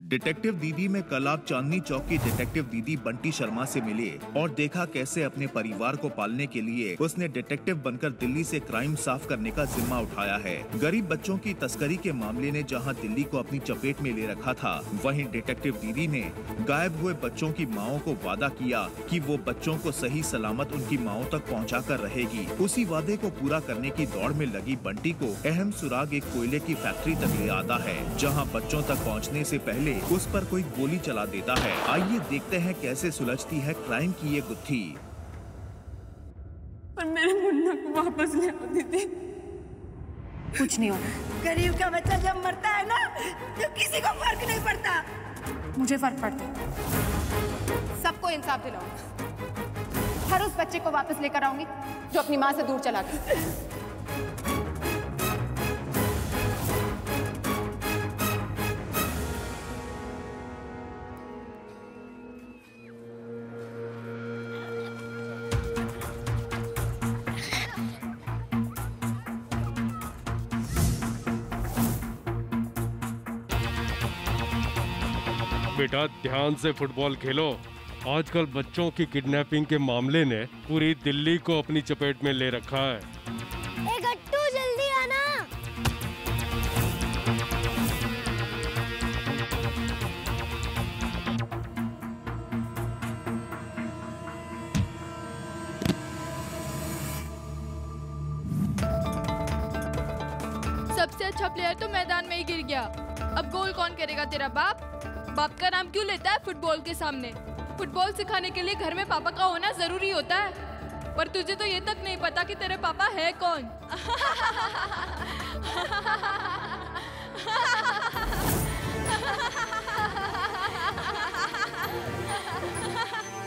Detective दीदी में कल आप चांदनी चौक की डिटेक्टिव दीदी बंटी शर्मा से मिले और देखा कैसे अपने परिवार को पालने के लिए उसने डिटेक्टिव बनकर दिल्ली से क्राइम साफ करने का जिम्मा उठाया है। गरीब बच्चों की तस्करी के मामले ने जहां दिल्ली को अपनी चपेट में ले रखा था, वहीं डिटेक्टिव दीदी ने गायब हुए बच्चों की माओं को वादा किया कि वो बच्चों को सही सलामत उनकी माओं तक पहुँचा कर रहेगी। उसी वादे को पूरा करने की दौड़ में लगी बंटी को अहम सुराग एक कोयले की फैक्ट्री तक ले आता है, जहाँ बच्चों तक पहुँचने से पहले उस पर कोई गोली चला देता है। आइए देखते हैं कैसे सुलझती है क्राइम की ये गुत्थी। पर मेरे मुन्ना को वापस ले आती थी। कुछ नहीं होगा। गरीब का बच्चा जब मरता है ना तो किसी को फर्क नहीं पड़ता। मुझे फर्क पड़ता है। सबको इंसाफ दिलाऊंगी। हर उस बच्चे को वापस लेकर आऊंगी जो अपनी माँ से दूर चला गया। बेटा ध्यान से फुटबॉल खेलो। आजकल बच्चों की किडनैपिंग के मामले ने पूरी दिल्ली को अपनी चपेट में ले रखा है। ए गट्टू जल्दी आना। सबसे अच्छा प्लेयर तो मैदान में ही गिर गया। अब गोल कौन करेगा? तेरा बाप? बाप का नाम क्यों लेता है फुटबॉल के सामने? फुटबॉल सिखाने के लिए घर में पापा का होना जरूरी होता है, पर तुझे तो ये तक नहीं पता कि तेरे पापा है कौन।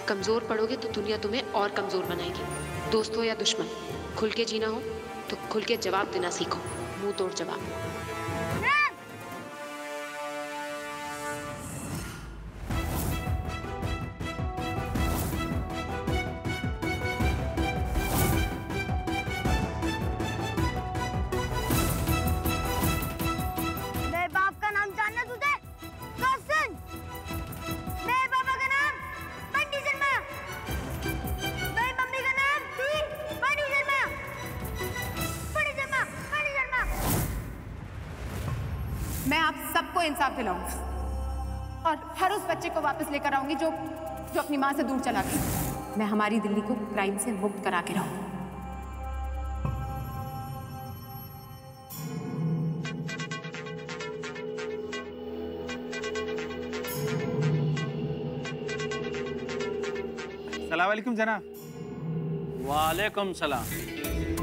कमजोर पड़ोगे तो दुनिया तुम्हें और कमजोर बनाएगी। दोस्त हो या दुश्मन, खुल के जीना हो तो खुल के जवाब देना सीखो। मुंह तोड़ जवाब। मैं आप सबको इंसाफ दिलाऊंगी और हर उस बच्चे को वापस लेकर आऊंगी जो अपनी माँ से दूर चला गया। मैं हमारी दिल्ली को क्राइम से मुक्त करा के रहूंगी। सलाम वालेकुम जनाब। वालेकुम सलाम।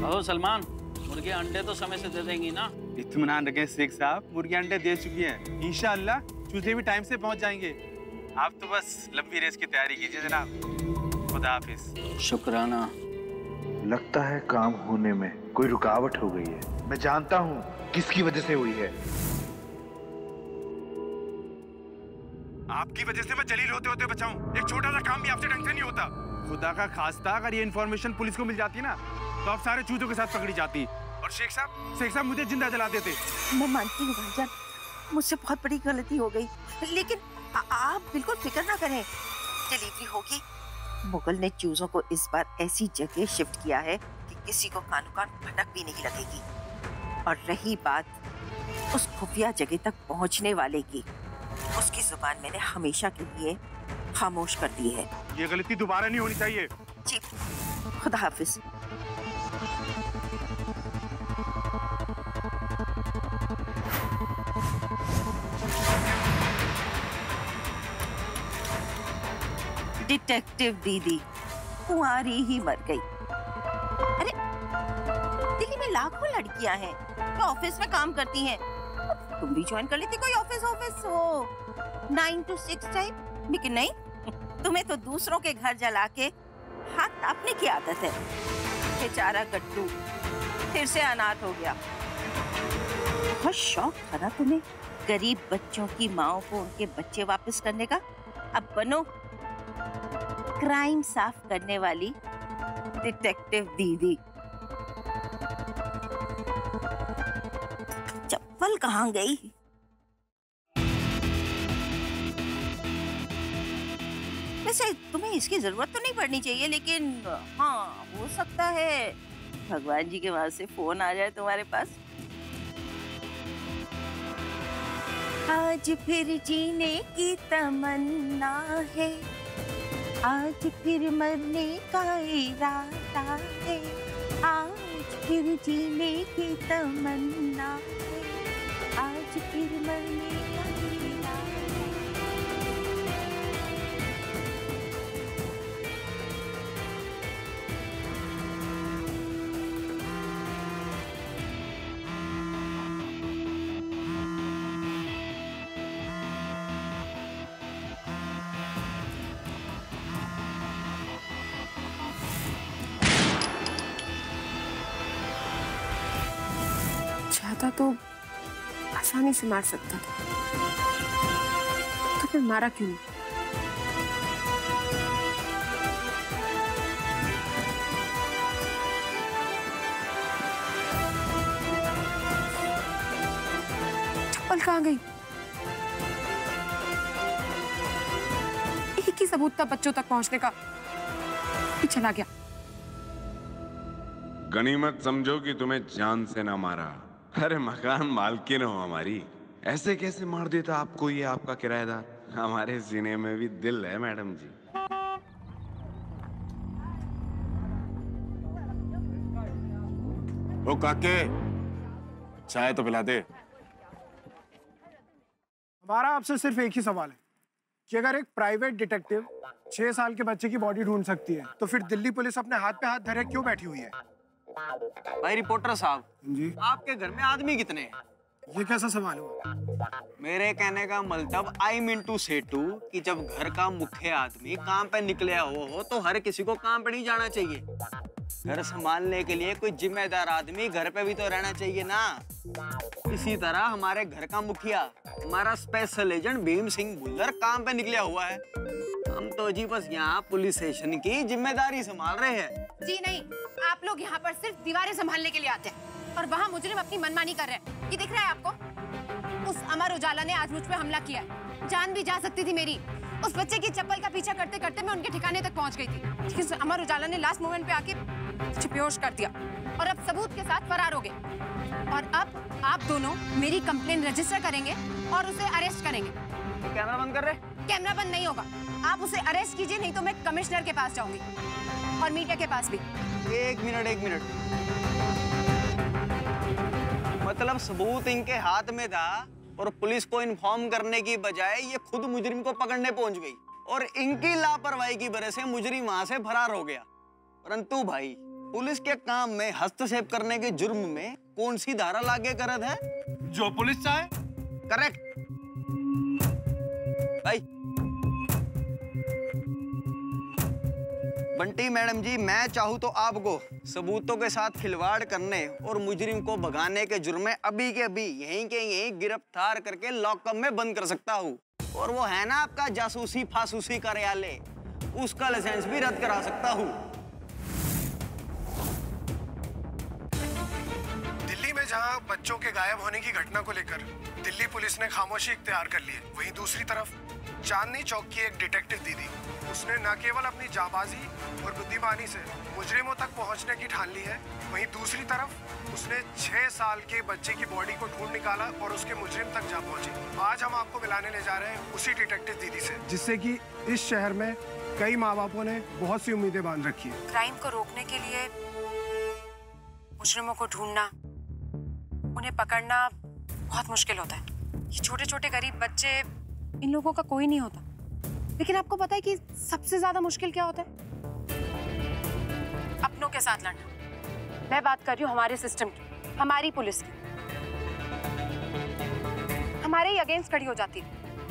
कहो सलमान, मुर्गे अंडे तो समय से दे देंगी ना? इत्मीनान रखें शेख साहब, मुर्गी अंडे दे चुकी हैं। इंशाअल्लाह चूजे भी टाइम से पहुंच जाएंगे। आप तो बस लंबी रेस की तैयारी कीजिए जनाब। खुदा हाफिज। शुक्राना। लगता है काम होने में कोई रुकावट हो गई है। मैं जानता हूँ किसकी वजह से हुई है। आपकी वजह से मैं जलील होते होते बचाऊं। एक छोटा सा काम भी आपसे ढंग से नहीं होता। खुदा का खास्ता अगर ये इन्फॉर्मेशन पुलिस को मिल जाती ना तो आप सारे चूजों के साथ पकड़ी जाती। और शेख साहब मुझे जिंदा जला देते। मैं मानती हूँ भाईजान, मुझसे बहुत बड़ी गलती हो गई, लेकिन आप बिल्कुल फिक्र ना करें, डिलीवरी होगी। मुगल ने चूजों को इस बार ऐसी जगह शिफ्ट किया है कि किसी को कानो कान भटक भी नहीं लगेगी। और रही बात उस खुफिया जगह तक पहुँचने वाले की, उसकी जुबान मैंने हमेशा के लिए खामोश कर दी है। ये गलती दोबारा नहीं होनी चाहिए। जी, खुदा हाफिज। डिटेक्टिव दीदी कुंवारी ही मर गई। अरे दिल्ली में लाखों लड़कियां हैं जो ऑफिस में काम करती हैं। तुम भी ज्वाइन कर लेती कोई ऑफिस हो 9 to 6 टाइप। लेकिन नहीं, तुम्हें तो दूसरों के घर जला के हाथ तापने की आदत है। बेचारा गट्टू फिर से अनाथ हो गया। बहुत शौक था ना तुम्हें गरीब बच्चों की माओं को उनके बच्चे वापस करने का। अब बनो क्राइम साफ करने वाली डिटेक्टिव दीदी। चप्पल कहाँ गई? वैसे तुम्हें इसकी जरूरत तो नहीं पड़नी चाहिए, लेकिन हाँ हो सकता है भगवान जी के वहां से फोन आ जाए तुम्हारे पास। आज फिर जीने की तमन्ना है, आज फिर मरने का इरादा है, आज फिर जीने की तमन्ना है, आज फिर मरने का इरादा है। चाहता तो आसानी से मार सकता था, तो फिर मारा क्यों नहीं? चप्पल कहाँ गई? एक ही सबूत था बच्चों तक पहुंचने का, भी चला गया। गनीमत समझो कि तुम्हें जान से ना मारा। अरे मकान मालकिन हो हमारी, ऐसे कैसे मार देता आपको ये आपका किराएदार? हमारे सीने में भी दिल है मैडम जी। ओ काके, चाय तो पिला दे। हमारा आपसे सिर्फ एक ही सवाल है कि अगर एक प्राइवेट डिटेक्टिव 6 साल के बच्चे की बॉडी ढूंढ सकती है, तो फिर दिल्ली पुलिस अपने हाथ पे हाथ धरे क्यों बैठी हुई है? भाई रिपोर्टर साहब जी, आपके घर में आदमी कितने हैं? ये कैसा सवाल हुआ? मेरे कहने का मतलब आई मीन टू से टू कि जब घर का मुख्य आदमी काम पे निकले हो तो हर किसी को काम पे नहीं जाना चाहिए। घर संभालने के लिए कोई जिम्मेदार आदमी घर पे भी तो रहना चाहिए ना। इसी तरह हमारे घर का मुखिया, हमारा स्पेशल एजेंट भीम सिंह भुल्लर काम पे निकला हुआ है। हम तो जी बस यहाँ पुलिस स्टेशन की जिम्मेदारी संभाल रहे हैं। जी नहीं, आप लोग यहाँ पर सिर्फ दीवारें संभालने के लिए आते हैं और वहाँ मुजरिम अपनी मनमानी कर रहे हैं। ये दिख रहा है आपको? उस अमर उजाला ने आज मुझ पे हमला किया है। जान भी जा सकती थी मेरी। उस बच्चे की चप्पल का पीछा करते करते मैं उनके ठिकाने तक पहुँच गई थी, लेकिन अमर उजाला ने लास्ट मोमेंट पे आके बेहोश कर दिया और अब सबूत के साथ फरार हो गए। और अब आप दोनों मेरी कंप्लेन रजिस्टर करेंगे और उसे अरेस्ट करेंगे। कैमरा बंद कर रहे? कैमरा बंद नहीं होगा। आप उसे अरेस्ट कीजिए, नहीं तो मैं कमिश्नर के पास जाऊंगी और मीडिया के पास भी। एक मिनट। मतलब सबूत इनके हाथ में था और पुलिस को इन्फॉर्म करने की बजाय ये खुद मुजरिम को पकड़ने पहुंच गई और इनकी लापरवाही की वजह से मुजरिम वहां से फरार हो गया। परंतु भाई, पुलिस के काम में हस्तक्षेप करने के जुर्म में कौन सी धारा लागू करत है? जो पुलिस चाहे। करेक्ट भाई। बंटी मैडम जी, मैं चाहूँ तो आपको सबूतों के साथ खिलवाड़ करने और मुजरिम को भगाने के जुर्म में अभी के अभी यहीं के यहीं गिरफ्तार करके लॉकअप में बंद कर सकता हूँ। और वो है ना आपका जासूसी फासूसी कार्यालय, उसका लाइसेंस भी रद्द करा सकता हूँ। दिल्ली में जहां बच्चों के गायब होने की घटना को लेकर दिल्ली पुलिस ने खामोशी इख्तियार कर ली है, वहीं दूसरी तरफ चांदनी चौक की एक डिटेक्टिव दीदी, उसने न केवल अपनी जाबाजी और बुद्धिमानी से मुजरिमों तक पहुंचने की ठान ली है, वहीं दूसरी तरफ उसने 6 साल के बच्चे की बॉडी को ढूंढ निकाला और उसके मुजरिम तक जा पहुंची। आज हम आपको मिलाने ले जा रहे हैं उसी डिटेक्टिव दीदी से, जिससे कि इस शहर में कई माँ बापों ने बहुत सी उम्मीदें बांध रखी है। क्राइम को रोकने के लिए मुजरिमों को ढूंढना, उन्हें पकड़ना बहुत मुश्किल होता है। ये छोटे छोटे गरीब बच्चे, इन लोगों का कोई नहीं होता। लेकिन आपको पता है कि सबसे ज्यादा मुश्किल क्या होता है? अपनों के साथ लड़ना। मैं बात कर रही हूँ हमारे सिस्टम की, हमारी पुलिस की। हमारे ही अगेंस्ट खड़ी हो जाती है।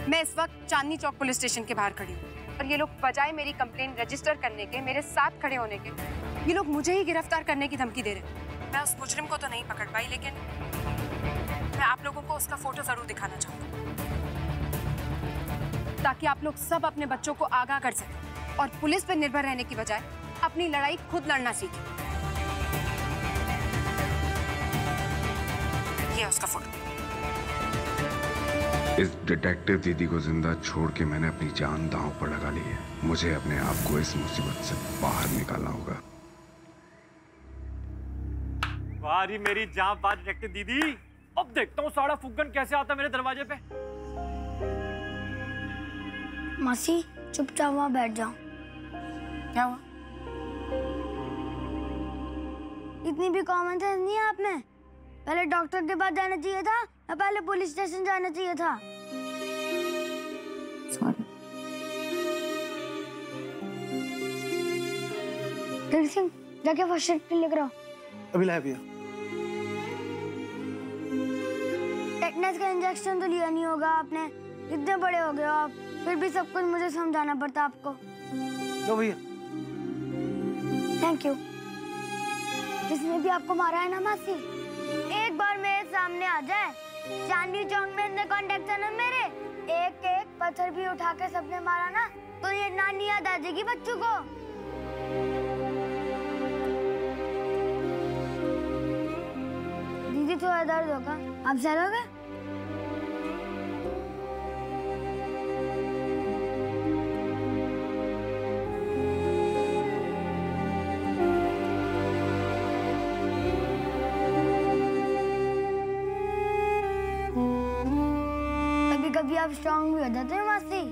मैं इस वक्त चांदनी चौक पुलिस स्टेशन के बाहर खड़ी हूँ और ये लोग बजाय मेरी कंप्लेन रजिस्टर करने के, मेरे साथ खड़े होने के, ये लोग मुझे ही गिरफ्तार करने की धमकी दे रहे हैं। मैं उस मुजरिम को तो नहीं पकड़ पाई, लेकिन मैं आप लोगों को उसका फोटो जरूर दिखाना चाहूंगी, ताकि आप लोग सब अपने बच्चों को आगाह कर सकें और पुलिस पर निर्भर रहने की बजाय अपनी लड़ाई खुद लड़ना सीखें। ये उसका फोटो। इस डिटेक्टिव दीदी को जिंदा छोड़ के मैंने अपनी जान दांव पर लगा ली है। मुझे अपने आप को इस मुसीबत से बाहर निकालना होगा। वारी मेरी जांबाज डिटेक्टिव दीदी, अब देखता हूँ साड़ा फुग्गन कैसे आता मेरे दरवाजे पे। मासी चुपचाप वहाँ बैठ जाओ। क्या हुआ? इतनी भी कॉमन सेंस नहीं है आप में। पहले डॉक्टर के पास जाना चाहिए था या पहले पुलिस स्टेशन जाना चाहिए था? सॉरी। दिल सिंह जाके फर्स्ट एड किट लेकर आओ। अभी लाया भैया। टेटनस का इंजेक्शन तो लिया नहीं होगा आपने, इतने बड़े हो गए हो आप, फिर भी सब कुछ मुझे समझाना पड़ता आपको। लो भैया। Thank you. जिसने भी आपको मारा है ना मासी, एक बार मेरे सामने आ जाए, चांदनी चौक में इतने कॉन्टेक्ट है ना मेरे, एक एक पत्थर भी उठा के सबने मारा ना, तो ये नानी याद आ जाएगी बच्चों को। दीदी थोड़ा दर्द होगा, आप सहलोगे? कभी आप स्ट्रांग भी हो जाते हैं मासी।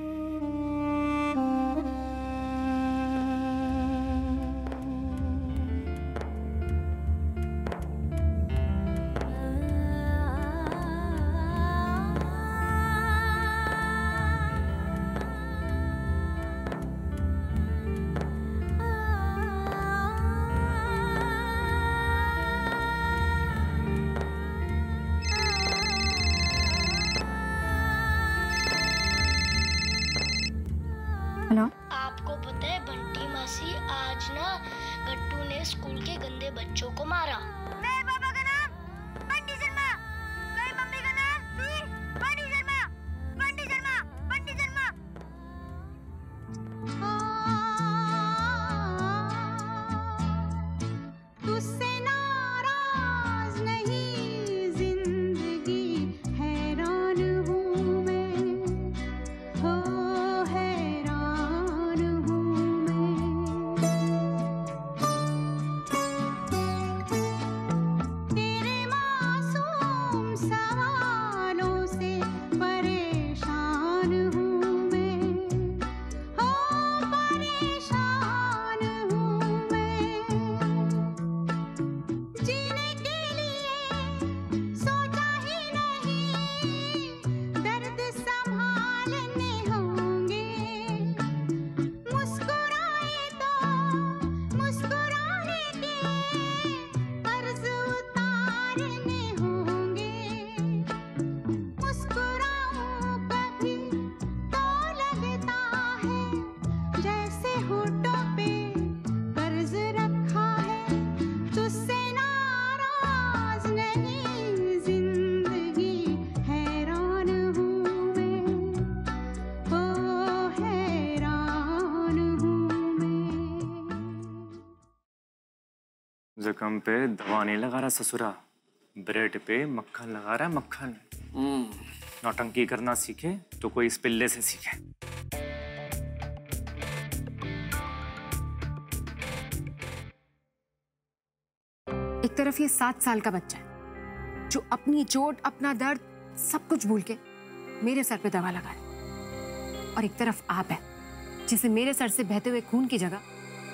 आपको पता है बंटी मासी, आज ना गट्टू ने स्कूल के गंदे बच्चों को मारा। मेरे पापा का नाम बंटी शर्मा, मेरी मम्मी का नाम भी बंटी शर्मा, बंटी शर्मा, बंटी शर्मा। तुझसे नाराज नहीं जिंदगी, हैरान हूँ मैं, हो जख्म पे दवा नहीं लगा रहा ससुरा, ब्रेड पे मक्खन लगा रहा है मक्खन। नौटंकी करना सीखे तो कोई इस पिल्ले से सीखे। एक तरफ ये 7 साल का बच्चा है जो अपनी चोट, अपना दर्द सब कुछ भूल के मेरे सर पे दवा लगा रहा, और एक तरफ आप है जिसे मेरे सर से बहते हुए खून की जगह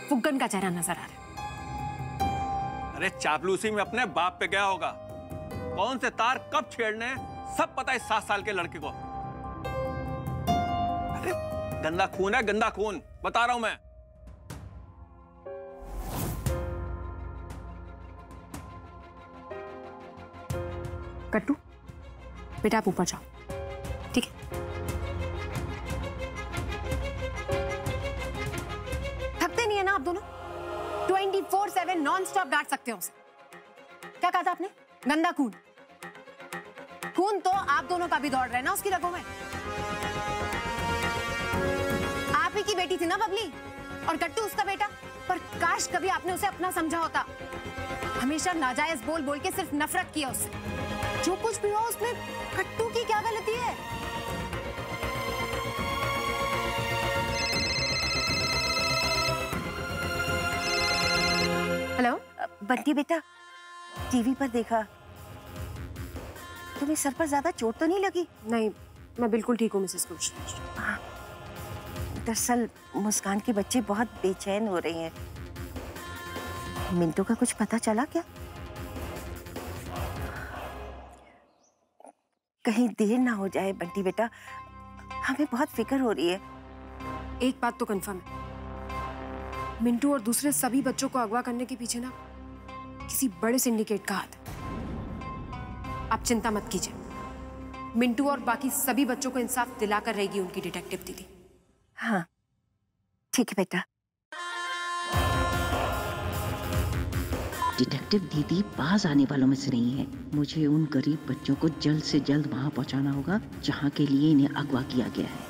फुग्गन का चेहरा नजर आ रहा है। अरे चापलूसी में अपने बाप पे गया होगा, कौन से तार कब छेड़ने सब पता है 7 साल के लड़के को। अरे गंदा खून है, गंदा खून, बता रहा हूं मैं। कट्टू बेटा आप ऊपर जाओ, ठीक है? थकते नहीं है ना आप दोनों? 24/7 नॉन स्टॉप डांट सकते हो उसे। क्या कहा था आपने? गंदा खून। खून तो आप दोनों का भी दौड़ रहा है ना उसकी रगों में। आप ही की बेटी थी ना बबली, और गट्टू उसका बेटा। पर काश कभी आपने उसे अपना समझा होता। हमेशा नाजायज बोल बोल के सिर्फ नफरत किया उससे। जो कुछ भी हो उसमें कट्टू की क्या गलती है? हेलो बंटी बेटा, टीवी पर देखा, तुम्हें सर पर ज्यादा चोट तो नहीं लगी? नहीं, मैं बिल्कुल ठीक हूँ मिसेस कुछ। दरअसल मुस्कान के बच्चे बहुत बेचैन हो रहे हैं। मिंटू का कुछ पता चला क्या? कहीं देर ना हो जाए बंटी बेटा, हमें बहुत फिक्र हो रही है। एक बात तो कंफर्म है, मिंटू और दूसरे सभी बच्चों को अगवा करने के पीछे ना किसी बड़े सिंडिकेट का हाथ है। आप चिंता मत कीजिए, मिंटू और बाकी सभी बच्चों को इंसाफ दिलाकर रहेगी उनकी डिटेक्टिव दीदी। हाँ ठीक है बेटा। डिटेक्टिव दीदी बाज आने वालों में से नहीं है। मुझे उन गरीब बच्चों को जल्द से जल्द वहां पहुंचाना होगा जहां के लिए इन्हें अगवा किया गया है।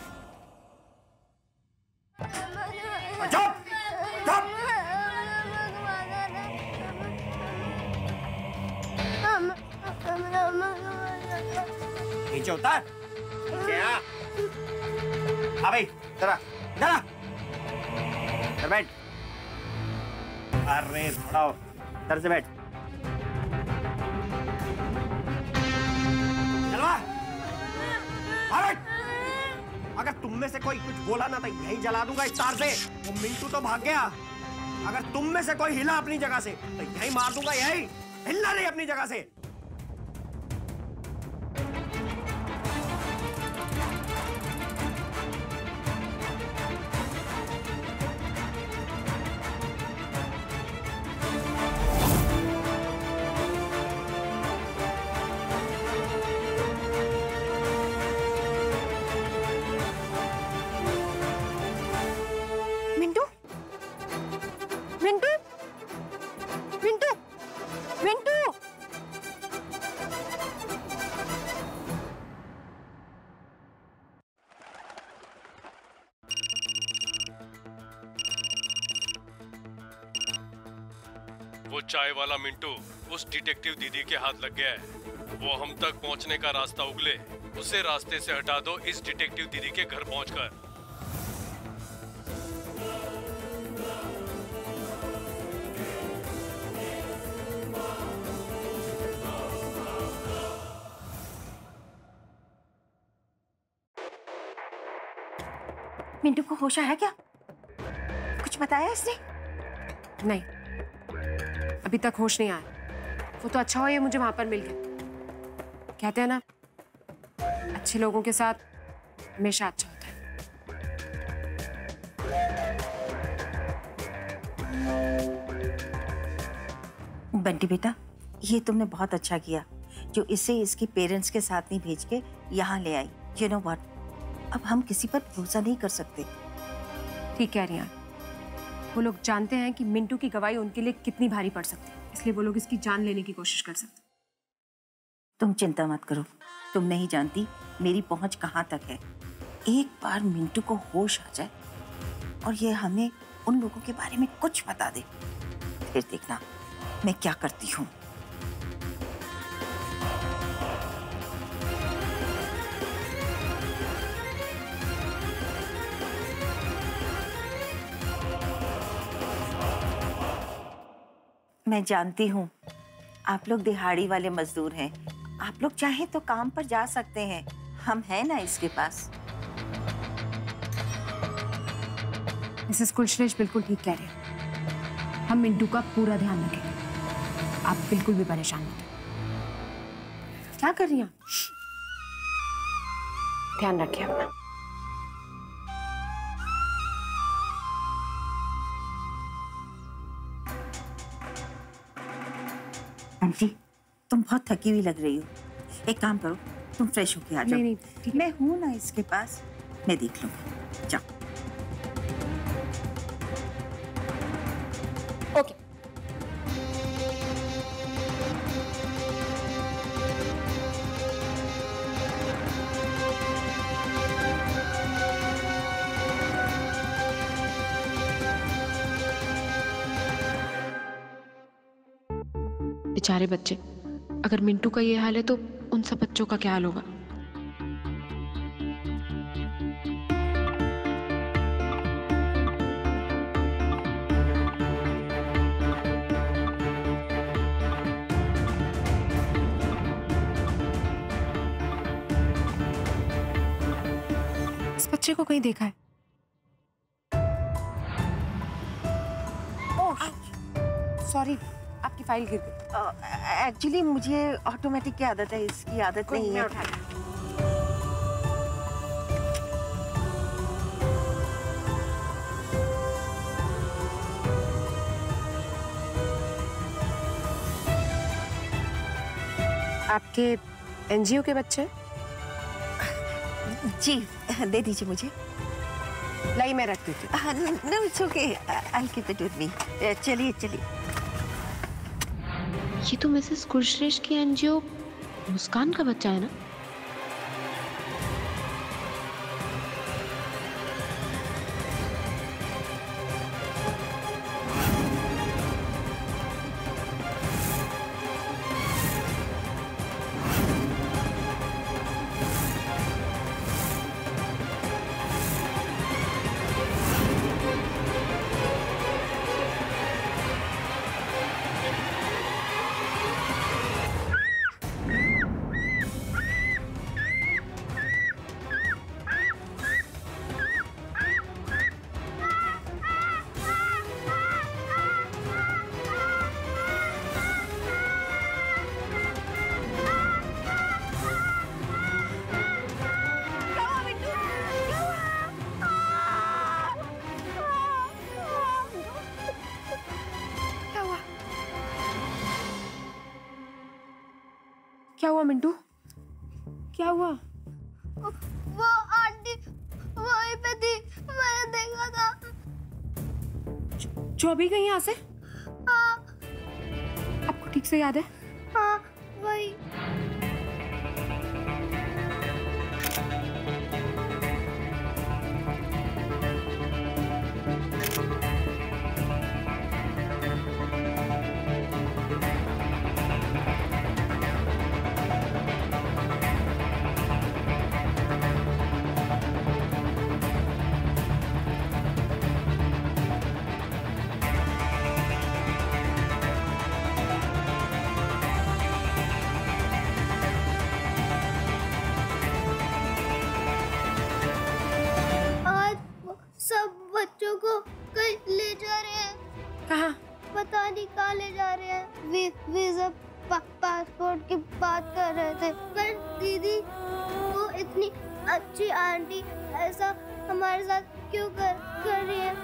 नीचे उतर। हाँ भाई, जरा जरा बैठ। अरे थोड़ा इधर से बैठ। चलवा। अगर तुम में से कोई कुछ बोला ना तो यही जला दूंगा इस तार से। वो मिंटू तो भाग गया। अगर तुम में से कोई हिला अपनी जगह से तो यही मार दूंगा, यही हिलना नहीं अपनी जगह से। वो चाय वाला मिंटू उस डिटेक्टिव दीदी के हाथ लग गया है। वो हम तक पहुंचने का रास्ता उगले, उसे रास्ते से हटा दो इस डिटेक्टिव दीदी के घर पहुंचकर। मिंटू को होश आया क्या? कुछ बताया इसने? नहीं, अभी तक होश नहीं आया। वो तो अच्छा हो ये मुझे वहां पर मिल गया। कहते हैं ना, अच्छे लोगों के साथ हमेशा अच्छा होता है। बंटी बेटा, ये तुमने बहुत अच्छा किया जो इसे इसके पेरेंट्स के साथ नहीं भेज के यहाँ ले आई। यू नो व्हाट, अब हम किसी पर भरोसा नहीं कर सकते। ठीक कह रही हैं। वो लोग जानते हैं कि मिंटू की गवाही उनके लिए कितनी भारी पड़ सकती है, इसलिए वो लोग इसकी जान लेने की कोशिश कर सकते। तुम चिंता मत करो, तुम नहीं जानती मेरी पहुंच कहाँ तक है। एक बार मिंटू को होश आ जाए और ये हमें उन लोगों के बारे में कुछ बता दे, फिर देखना मैं क्या करती हूँ। मैं जानती हूँ आप लोग दिहाड़ी वाले मजदूर हैं, आप लोग चाहे तो काम पर जा सकते हैं, हम हैं ना इसके पास। मिसेस कुलश्रेष्ठ बिल्कुल ठीक कह रहे हैं। हम मिंटू का पूरा ध्यान रखेंगे, आप बिल्कुल भी परेशान मत हो। क्या कर रही हैं? ध्यान रखिए अपना। आंटी, तुम बहुत थकी हुई लग रही हो, एक काम करो, तुम फ्रेश होके आ जाओ। नहीं, मैं हूं ना इसके पास, मैं देख लूंगी। जाओ। ओके। बेचारे बच्चे, अगर मिंटू का ये हाल है तो उन सब बच्चों का क्या हाल होगा? इस बच्चे को कहीं देखा है? सॉरी, आपकी फाइल गिर गई। एक्चुअली मुझे ऑटोमेटिक की आदत है, इसकी आदत नहीं है। आपके एनजीओ के बच्चे? जी, दे दीजिए मुझे। लाई, मैं रख देती हूँ। No, it's okay. I'll keep it with me. चलिए चलिए। ये तो मिसेस कुरश्रेष्ठ की एनजीओ मुस्कान का बच्चा है ना? क्या हुआ मिंटू? क्या हुआ? वो आंटी वहीं पे थी, मैंने देखा था। जो अभी गई यहाँ से? हाँ। आपको ठीक से याद है? हाँ, वही। बच्चों को कहीं ले जा रहे हैं। कहाँ? पता नहीं कहाँ ले जा रहे हैं। वीजा पासपोर्ट की बात कर रहे थे, पर दीदी वो इतनी अच्छी आंटी ऐसा हमारे साथ क्यों कर रही है?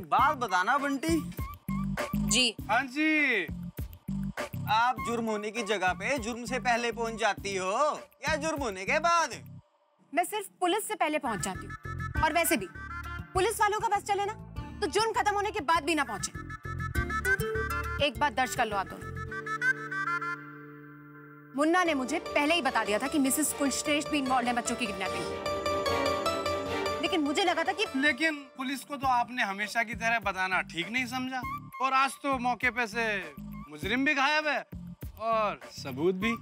बात बताना बंटी। जी। हाँ जी। आप जुर्म होने की जगह पे जुर्म से पहले पहुंच जाती हो या जुर्म होने के बाद? मैं सिर्फ पुलिस से पहले पहुंच जाती हूँ, और वैसे भी पुलिस वालों का बस चले ना तो जुर्म खत्म होने के बाद भी ना पहुंचे। एक बात दर्ज कर लो आप दोनों, मुन्ना ने मुझे पहले ही बता दिया था कि मिसेस कुलश्रेष्ठ भी इन्वॉल्व है बच्चों की किडनैपिंग में, लेकिन मुझे लगा था कि पुलिस को तो आपने हमेशा की तरह बताना ठीक नहीं समझा, और आज तो मौके पे से मुजरिम भी गायब है और सबूत भी।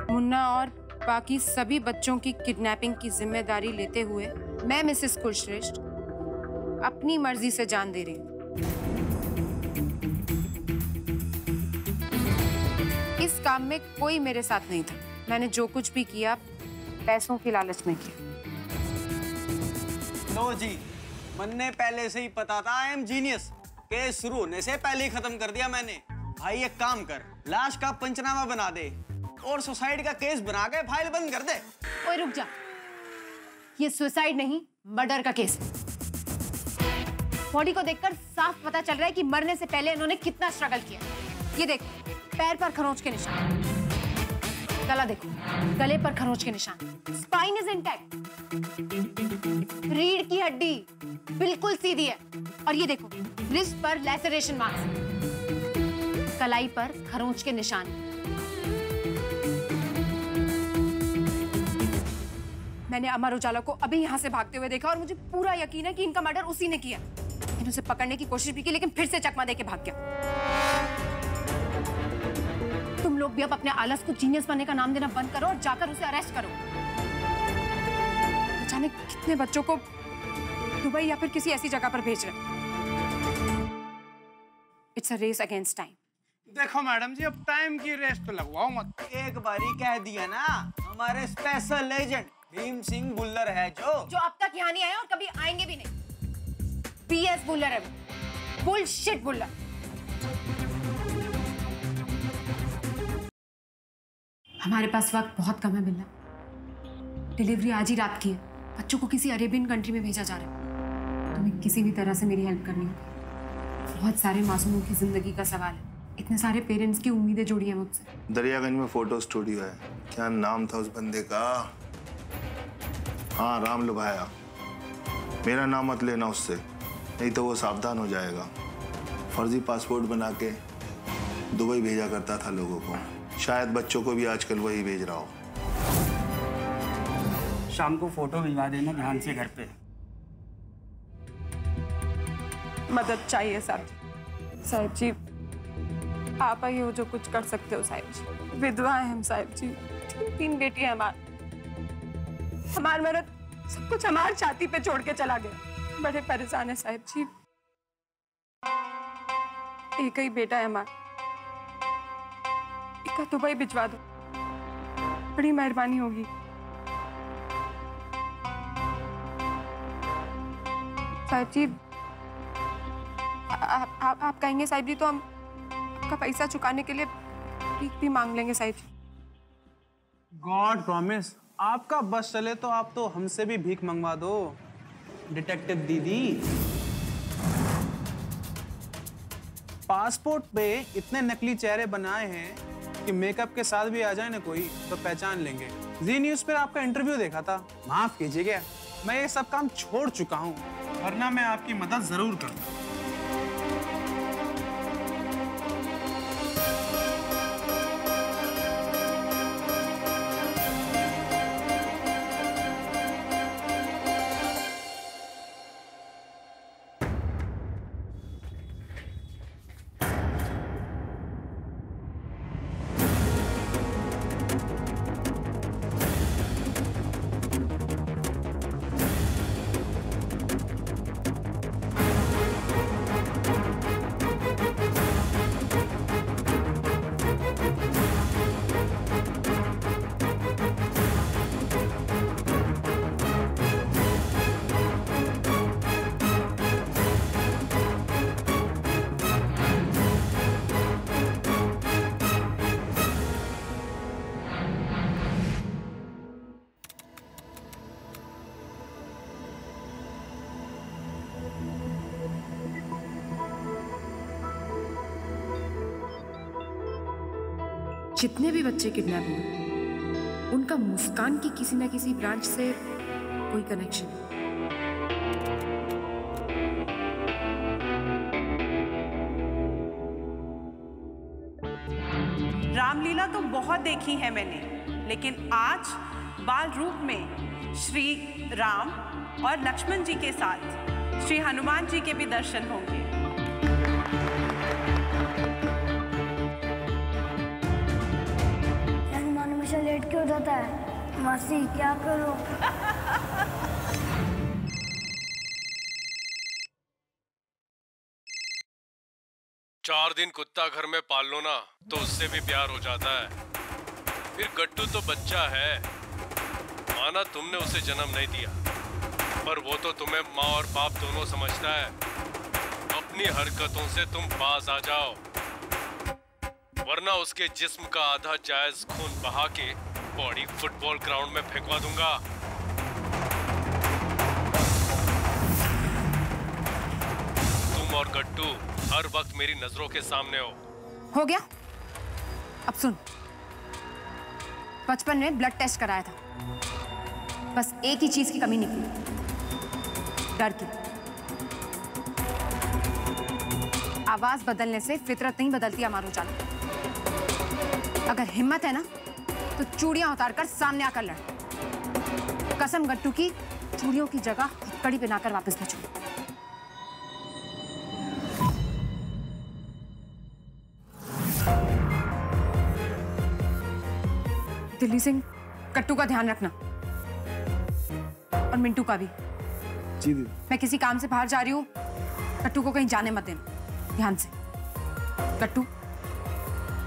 मुन्ना और बाकी सभी बच्चों की किडनैपिंग की जिम्मेदारी लेते हुए मैं मिसेस कुलश्रेष्ठ अपनी मर्जी से जान दे रही हूँ। इस काम में कोई मेरे साथ नहीं था। मैंने जो कुछ भी किया पैसों की लालच में किया। लो जी, मन ने पहले से ही पता था आई एम जीनियस। केस शुरू होने से पहले ही खत्म कर दिया मैंने। भाई एक काम कर, लाश का पंचनामा बना दे और सुसाइड का केस बना के फाइल बंद कर दे। ओए रुक जा, ये सुसाइड नहीं मर्डर का केस। बॉडी को देखकर साफ पता चल रहा है कि मरने से पहले इन्होंने कितना स्ट्रगल किया। ये देख, पैर पर खरोंच के निशान, गला देखो, गले पर खरोंच के निशान, स्पाइन इज इंटैक्ट, रीढ़ की हड्डी बिल्कुल सीधी है, और ये देखो रिस्ट पर लैसरेशन मार्क्स, कलाई पर खरोंच के निशान। मैंने अमर उजाला को अभी यहाँ से भागते हुए देखा और मुझे पूरा यकीन है कि इनका मर्डर उसी ने किया। मैंने उसे पकड़ने की कोशिश भी की, लेकिन फिर से चकमा देके भाग गया। तुम लोग भी अब अपने आलस को जीनियस बनने का नाम देना बंद करो और जाकर उसे अरेस्ट करो। जाने कितने बच्चों को दुबई या फिर किसी ऐसी जगह पर भेज रहे। It's a race against time. देखो मैडम जी, अब टाइम की रेस तो लगवाओ मत। एक बारी कह दिया ना, हमारे स्पेशल लेजेंड भीम सिंह बुल्लर है जो अब तक यहाँ नहीं आए और कभी आएंगे भी नहीं। पीएस बुल्लर है, बुलशिट बुल्लर। हमारे पास वक्त बहुत कम है बिल्ला। डिलीवरी आज ही रात की है। बच्चों को किसी अरेबियन कंट्री में भेजा जा रहा है। तुम्हें किसी भी तरह से मेरी हेल्प करनी होगी। बहुत सारे मासूमों की जिंदगी का सवाल है। इतने सारे पेरेंट्स की उम्मीदें जुड़ी हैं मुझसे। दरियागंज में फोटो स्टूडियो है। क्या नाम था उस बंदे का? हाँ, राम लुभाया। मेरा नाम मत लेना उससे, नहीं तो वो सावधान हो जाएगा। फर्जी पासपोर्ट बना के दुबई भेजा करता था लोगों को। शायद बच्चों को भी आजकल वही भेज रहा हो। शाम को फोटो भिजवा देना ध्यान से घर पे। मदद चाहिए साहब जी। आप ही हो जो कुछ कर सकते हो साहब जी। विधवा है हम साहब जी। 3 बेटी है हमार मर्द सब कुछ हमारी छाती पे छोड़ के चला गया। बड़े परेशान है साहब जी। एक ही बेटा है हमारा, इसका दुबई भिजवा दो, बड़ी मेहरबानी होगी। साहब जी आप कहेंगे साहब जी तो हम आपका पैसा चुकाने के लिए भीख भी मांग लेंगे साहब जी। गॉड प्रॉमिस, आपका बस चले तो आप तो हमसे भी भीख मंगवा दो डिटेक्टिव दीदी। पासपोर्ट पे इतने नकली चेहरे बनाए हैं कि मेकअप के साथ भी आ जाए ना कोई तो पहचान लेंगे। जी न्यूज़ पर आपका इंटरव्यू देखा था। माफ कीजिएगा, मैं ये सब काम छोड़ चुका हूँ, वरना मैं आपकी मदद जरूर करता। जितने भी बच्चे किडनैप हुए उनका मुस्कान की किसी ना किसी ब्रांच से कोई कनेक्शन है। रामलीला तो बहुत देखी है मैंने, लेकिन आज बाल रूप में श्री राम और लक्ष्मण जी के साथ श्री हनुमान जी के भी दर्शन होंगे। हनुमान हमेशा लेट क्यों जाता है? मासी क्या करो? चार दिन कुत्ता घर में पाल लो ना तो उससे भी प्यार हो जाता है। फिर गट्टू तो बच्चा है, माना तुमने उसे जन्म नहीं दिया, पर वो तो तुम्हें माँ और बाप दोनों समझता है। अपनी हरकतों से तुम पास आ जाओ, वरना उसके जिस्म का आधा जायज खून बहा के बॉडी फुटबॉल ग्राउंड में फेंकवा दूंगा। तुम और गट्टू हर वक्त मेरी नजरों के सामने हो गया? अब सुन, बचपन में ब्लड टेस्ट कराया था, बस एक ही चीज की कमी निकली, डर की। आवाज बदलने से फितरत नहीं बदलती अमर उजाला। अगर हिम्मत है ना तो चूड़ियां उतारकर सामने आकर लड़। कसम गट्टू की, चूड़ियों की जगह हथकड़ी पहनाकर वापस भेजो। दिल्ली सिंह, कट्टू का ध्यान रखना और मिंटू का भी। जी दीदी। मैं किसी काम से बाहर जा रही हूँ, कट्टू को कहीं जाने मत देना, ध्यान से। कट्टू,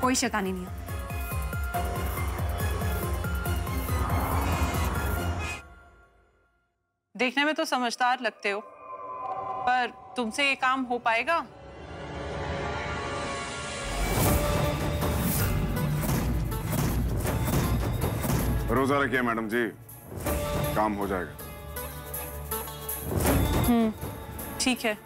कोई शैतानी नहीं है। देखने में तो समझदार लगते हो, पर तुमसे ये काम हो पाएगा? भरोसा रखिए मैडम जी, काम हो जाएगा। ठीक है।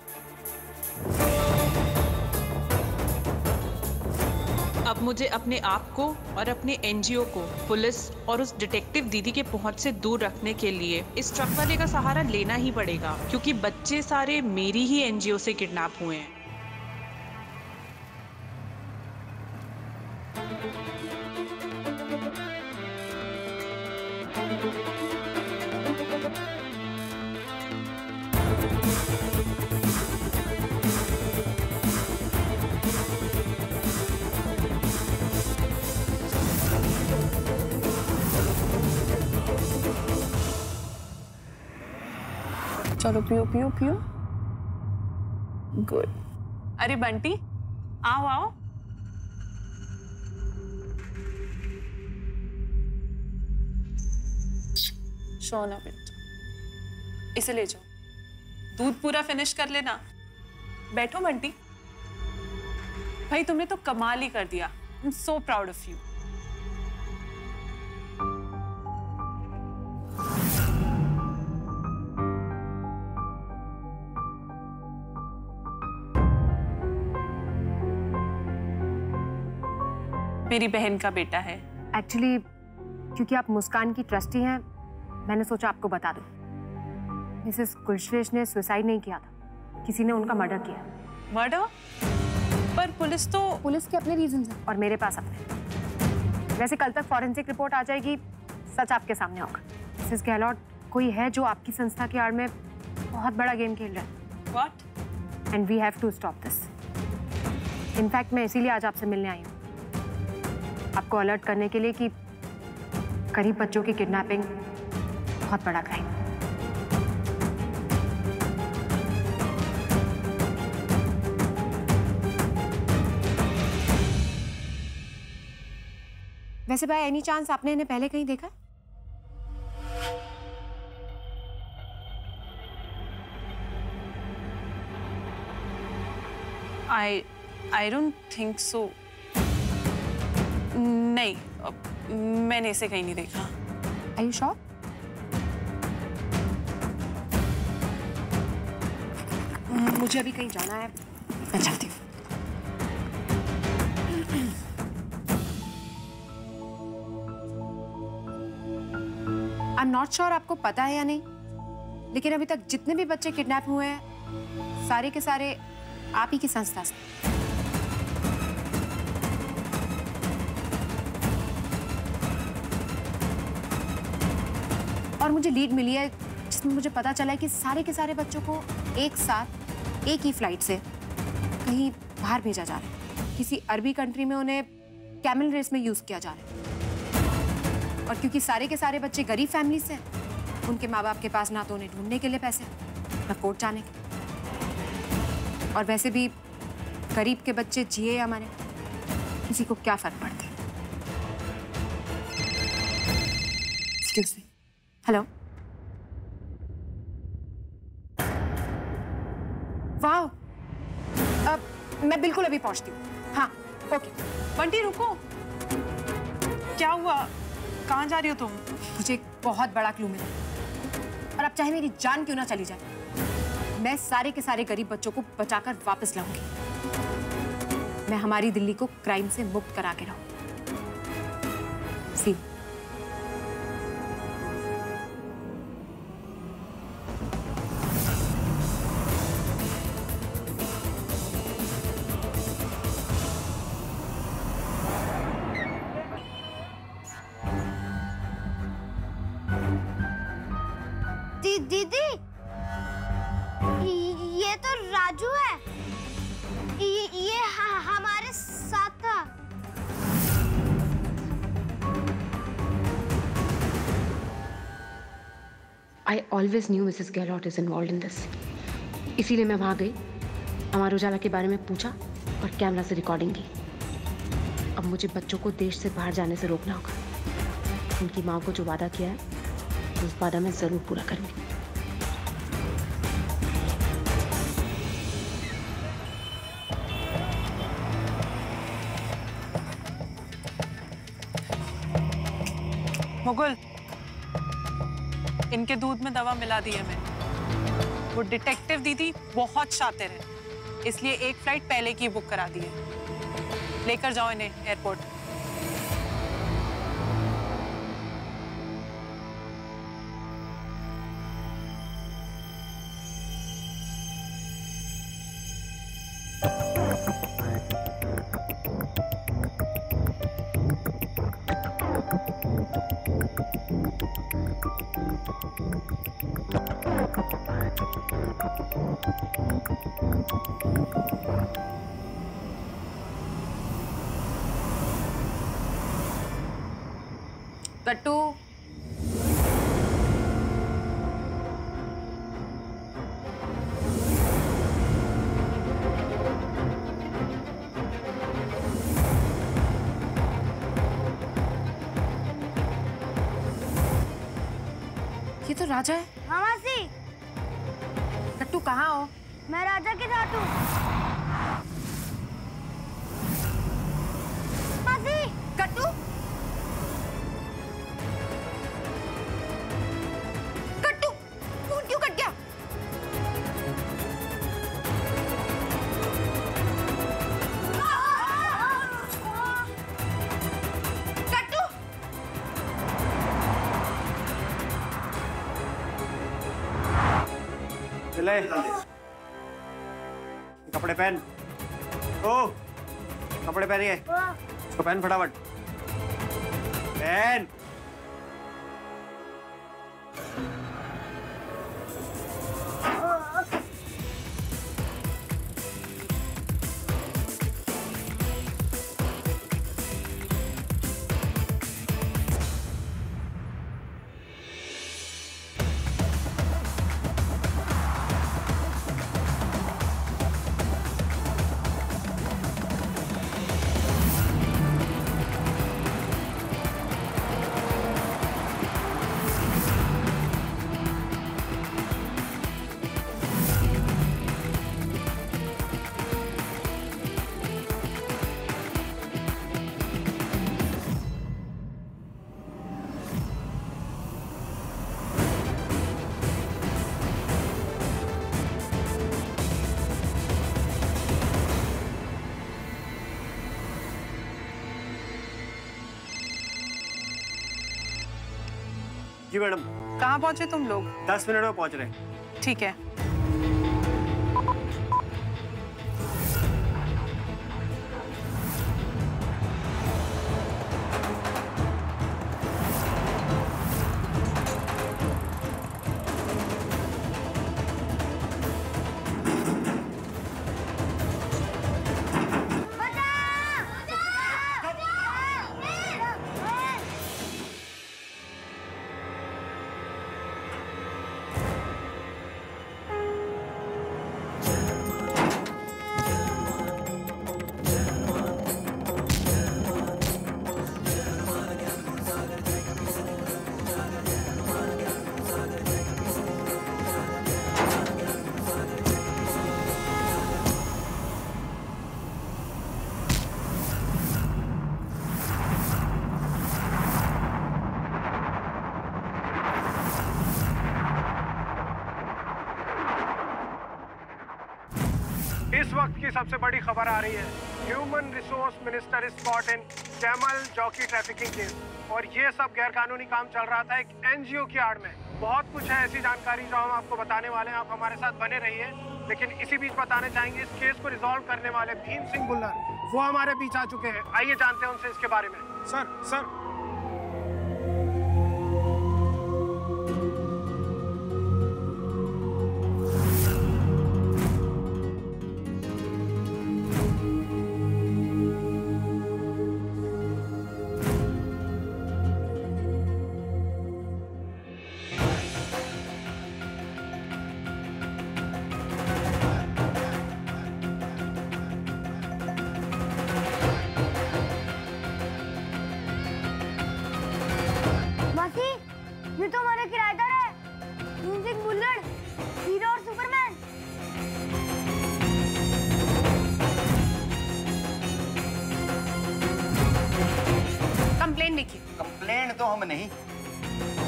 अब मुझे अपने आप को और अपने एनजीओ को पुलिस और उस डिटेक्टिव दीदी के पहुंच से दूर रखने के लिए इस ट्रक वाले का सहारा लेना ही पड़ेगा, क्योंकि बच्चे सारे मेरी ही एनजीओ से किडनैप हुए हैं। चलो पियो पियो पियो। गुड। अरे बंटी, आओ आओ। सोना बेटा, इसे ले जाओ, दूध पूरा फिनिश कर लेना। बैठो बंटी। भाई तुमने तो कमाल ही कर दिया। I am so proud of you. मेरी बहन का बेटा है। एक्चुअली क्योंकि आप मुस्कान की ट्रस्टी हैं, मैंने सोचा आपको बता दूं। मिसेस कुलश्रेष्ठ ने सुसाइड नहीं किया था, किसी ने उनका मर्डर किया। मर्डर? पर पुलिस के अपने रीजंस हैं और मेरे पास अपने। वैसे कल तक फॉरेंसिक रिपोर्ट आ जाएगी, सच आपके सामने होगा। मिसेस गहलोत, कोई है जो आपकी संस्था की आड़ में बहुत बड़ा गेम खेल रहा है। What? And we have to stop this. In fact मैं इसीलिए आज आपसे मिलने आई हूँ, आपको अलर्ट करने के लिए कि गरीब बच्चों की किडनैपिंग बहुत बड़ा क्राइम। वैसे बाय एनी चांस आपने इन्हें पहले कहीं देखा? I don't think so. नहीं, मैंने इसे कहीं नहीं देखा। Are you sure? मुझे अभी कहीं जाना है, मैं चलती हूँ। आई एम नॉट श्योर आपको पता है या नहीं, लेकिन अभी तक जितने भी बच्चे किडनैप हुए हैं सारे के सारे आप ही की संस्था से। और मुझे लीड मिली है जिसमें मुझे पता चला है कि सारे के सारे बच्चों को एक साथ एक ही फ्लाइट से कहीं बाहर भेजा जा रहा है। किसी अरबी कंट्री में उन्हें कैमल रेस में यूज किया जा रहा है। और क्योंकि सारे के सारे बच्चे गरीब फैमिली से हैं, उनके माँ बाप के पास ना तो उन्हें ढूंढने के लिए पैसे ना कोर्ट जाने के। और वैसे भी गरीब के बच्चे जिए या मरे, किसी को क्या फर्क पड़ता है। एक्सक्यूज मी, हेलो, वाह, मैं बिल्कुल अभी पहुंचती हूँ। हाँ, ओके। बंटी रुको, क्या हुआ? कहाँ जा रही हो तुम? मुझे एक बहुत बड़ा क्लू मिला, और अब चाहे मेरी जान क्यों ना चली जाए, मैं सारे के सारे गरीब बच्चों को बचाकर वापस लाऊंगी। मैं हमारी दिल्ली को क्राइम से मुक्त करा के रहूं। सी दीदी, ये तो राजू है। ये हमारे साथ था। I always knew Mrs. Gehlot is involved in this. इसीलिए मैं वहां गई, अमर उजाला के बारे में पूछा और कैमरा से रिकॉर्डिंग की। अब मुझे बच्चों को देश से बाहर जाने से रोकना होगा। उनकी माँ को जो वादा किया है, उस वादा मैं जरूर पूरा करूंगी। मुगल, इनके दूध में दवा मिला दी है मैंने। वो डिटेक्टिव दीदी बहुत शातिर है, इसलिए एक फ्लाइट पहले की बुक करा दी है। लेकर जाओ इन्हें एयरपोर्ट। कट्टू, ये तो राजा है। हाँ मासी, कट्टू कहाँ हो? मैं राजा के साथ हूँ। मासी, कट्टू, कट्टू, फोन क्यों कट गया? कट्टू, ले कपड़े पहन। ओ, कपड़े पहनिए। इसको पहन फटाफट। पहन। जी मैडम। कहाँ पहुंचे तुम लोग? 10 मिनट में पहुंच रहे। ठीक है। इस वक्त की सबसे बड़ी खबर आ रही है। Human resource minister is caught in camel jockey trafficking case. और ये सब गैरकानूनी काम चल रहा था एक एनजीओ की आड़ में। बहुत कुछ है ऐसी जानकारी जो हम आपको बताने वाले हैं, आप हमारे साथ बने रहिए। लेकिन इसी बीच बताने चाहेंगे इस केस को रिजॉल्व करने वाले भीम सिंह भुल्लर वो हमारे बीच आ चुके हैं। आइए जानते हैं उनसे इसके बारे में। सर ये तो हमारे किराएदार है, भीम सिंह भुल्लर, हीरो और सुपरमैन। कंप्लेन लिखिए। कंप्लेन तो हम नहीं,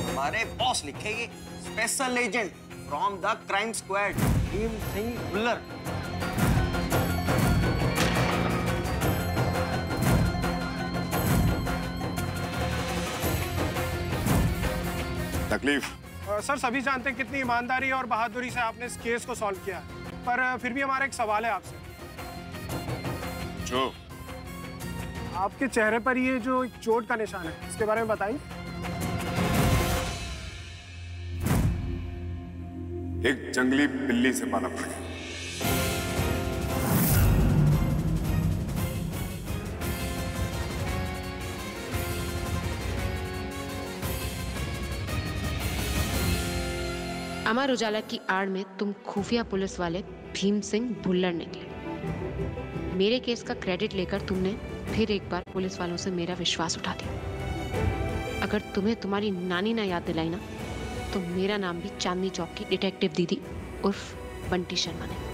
हमारे बॉस लिखेगी। Special agent from the crime squad Bheem Singh Bhullar. तकलीफ सर सभी जानते हैं कितनी ईमानदारी और बहादुरी से आपने इस केस को सॉल्व किया, पर फिर भी हमारा एक सवाल है आपसे। जो आपके चेहरे पर ये जो एक चोट का निशान है, इसके बारे में बताइए। एक जंगली बिल्ली से पाला पड़ गया। अमर उजाला की आड़ में तुम खुफिया पुलिस वाले भीम सिंह भुल्लर निकले। मेरे केस का क्रेडिट लेकर तुमने फिर एक बार पुलिस वालों से मेरा विश्वास उठा दिया। अगर तुम्हें तुम्हारी नानी ना याद दिलाई ना, तो मेरा नाम भी चांदनी चौक की डिटेक्टिव दीदी उर्फ बंटी शर्मा ने।